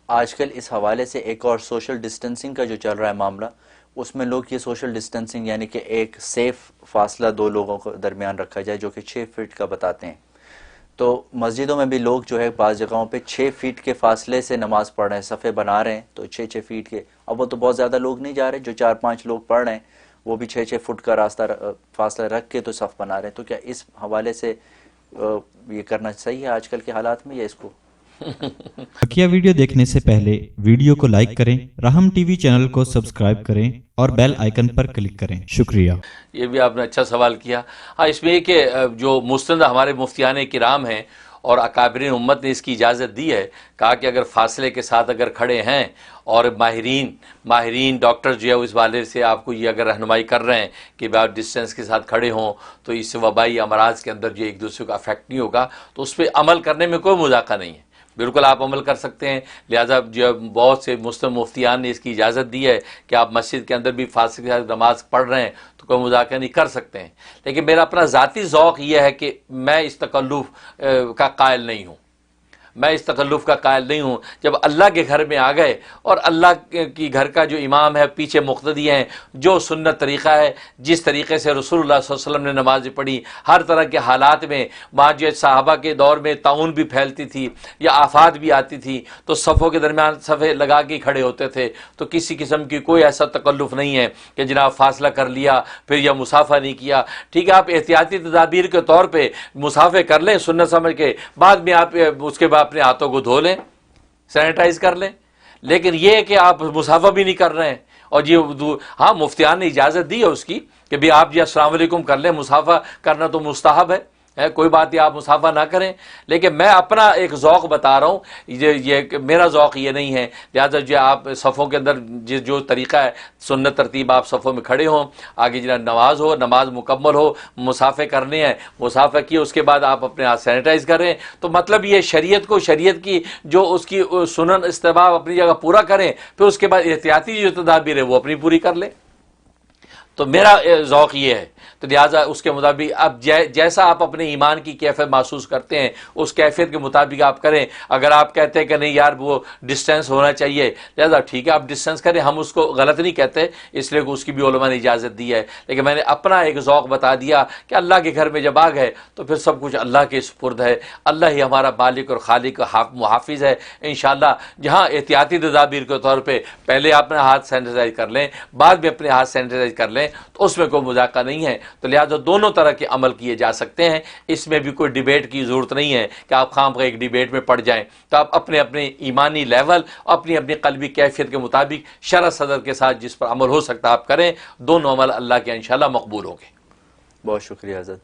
آج کل اس حوالے سے ایک اور سوشل ڈسٹنسنگ کا جو چل رہا ہے معاملہ، اس میں لوگ یہ سوشل ڈسٹنسنگ یعنی کہ ایک سیف فاصلہ دو لوگوں کو درمیان رکھا جائے جو کہ 6 فٹ کا بتاتے ہیں، تو مسجدوں میں بھی لوگ جو ہے بعض جگہوں پہ 6 فٹ کے فاصلے سے نماز پڑھ رہے ہیں، صفے بنا رہے ہیں تو 6 فٹ کے. اب وہ تو بہت زیادہ لوگ نہیں جا رہے، جو 4-5 لوگ پڑھ رہے ہیں وہ بھی 6 فٹ کا راستہ فاصلہ رکھ کے تو صف بنا رہے ہیں. تو کیا اس حوالے سے یہ کرنا صحیح ہے آج کل کے حالات میں، یا اس کو بقیہ ویڈیو دیکھنے سے پہلے ویڈیو کو لائک کریں، راہم ٹی وی چینل کو سبسکرائب کریں اور بیل آئیکن پر کلک کریں. شکریہ. یہ بھی آپ نے اچھا سوال کیا. ہاں، اس میں یہ کہ جو مستند ہمارے مفتیان کرام ہیں اور اکابرین امت نے اس کی اجازت دی ہے، کہا کہ اگر فاصلے کے ساتھ اگر کھڑے ہیں اور ماہرین ڈاکٹر جو ہے اس والے سے آپ کو یہ اگر رہنمائی کر رہے ہیں کہ آپ ڈسٹینس کے ساتھ کھڑے ہوں تو اس سے وبائی امراض کے اندر جو ایک دوسرے کو افیکٹ نہیں ہوگا، تو اس پہ عمل کرنے میں کوئی مذاقہ نہیں ہے، بالکل آپ عمل کر سکتے ہیں. لہٰذا جو بہت سے مسلم مفتیان نے اس کی اجازت دی ہے کہ آپ مسجد کے اندر بھی فاصلے کے ساتھ نماز پڑھ رہے ہیں تو کوئی مذاکرہ نہیں کر سکتے ہیں. لیکن میرا اپنا ذاتی ذوق یہ ہے کہ میں اس تکلف کا قائل نہیں ہوں، میں اس تکلف کا قائل نہیں ہوں. جب اللہ کے گھر میں آ گئے اور اللہ کی گھر کا جو امام ہے، پیچھے مقتدی ہیں، جو سنت طریقہ ہے، جس طریقے سے رسول اللہ صلی اللہ علیہ وسلم نے نماز پڑھی، ہر طرح کے حالات میں، وہاں جو صحابہ کے دور میں طاعون بھی پھیلتی تھی یا آفات بھی آتی تھی تو صفوں کے درمیان صفے لگا کے کھڑے ہوتے تھے، تو کسی قسم کی کوئی ایسا تکلف نہیں ہے کہ جناب فاصلہ کر لیا پھر یا مسافہ نہیں کیا. ٹھیک ہے، آپ احتیاطی تدابیر کے طور پہ مسافے کر لیں سنت سمجھ کے، بعد میں آپ اس کے بعد اپنے ہاتھوں کو دھو لیں، سینیٹائز کر لیں. لیکن یہ کہ آپ مسافہ بھی نہیں کر رہے ہیں اور ہاں مفتیان نے اجازت دی ہے اس کی کہ بھی آپ السلام علیکم کر لیں، مسافہ کرنا تو مستحب ہے، کوئی بات نہیں آپ مسافہ نہ کریں. لیکن میں اپنا ایک ذوق بتا رہا ہوں، یہ میرا ذوق یہ نہیں ہے. لہٰذا جو آپ صفوں کے اندر جو طریقہ ہے سنت ترتیب، آپ صفوں میں کھڑے ہوں، آگے جناب نماز ہو، نماز مکمل ہو، مسافے کرنے ہیں، مسافہ کیے، اس کے بعد آپ اپنے ہاتھ سینیٹائز کریں. تو مطلب یہ شریعت کی جو اس کی سنن استحباب اپنی جگہ پورا کریں، پھر اس کے بعد احتیاطی جو تدابیر ہے وہ اپنی پوری کر لیں. تو میرا ذوق یہ ہے. تو لہٰذا اس کے مطابق اب جیسا آپ اپنے ایمان کی کیفیت محسوس کرتے ہیں اس کیفیت کے مطابق آپ کریں. اگر آپ کہتے ہیں کہ نہیں یار وہ ڈسٹینس ہونا چاہیے، لہٰذا ٹھیک ہے آپ ڈسٹینس کریں، ہم اس کو غلط نہیں کہتے، اس لیے کہ اس کی بھی علماء نے اجازت دی ہے. لیکن میں نے اپنا ایک ذوق بتا دیا کہ اللہ کے گھر میں جب آ گئے تو پھر سب کچھ اللہ کے سپرد ہے. اللہ ہی ہمارا بالق اور خالق محافظ ہے. انشاءاللہ جہاں احتیاطی تدابیر کے طور پہ پہلے اپنا ہاتھ سینیٹائز کر لیں، بعد میں اپنے ہاتھ سینیٹائز کر لیں، تو اس میں کوئی مذاقہ نہیں ہے. تو لہٰذا دونوں طرح کے عمل کیے جا سکتے ہیں. اس میں بھی کوئی ڈیبیٹ کی ضرورت نہیں ہے کہ آپ خام خواہ ایک ڈیبیٹ میں پڑ جائیں. تو آپ اپنے ایمانی لیول، اپنی قلبی کیفیت کے مطابق شرح صدر کے ساتھ جس پر عمل ہو سکتا آپ کریں. دونوں عمل اللہ کے انشاءاللہ مقبول ہوں گے. بہت شکریہ حضرت.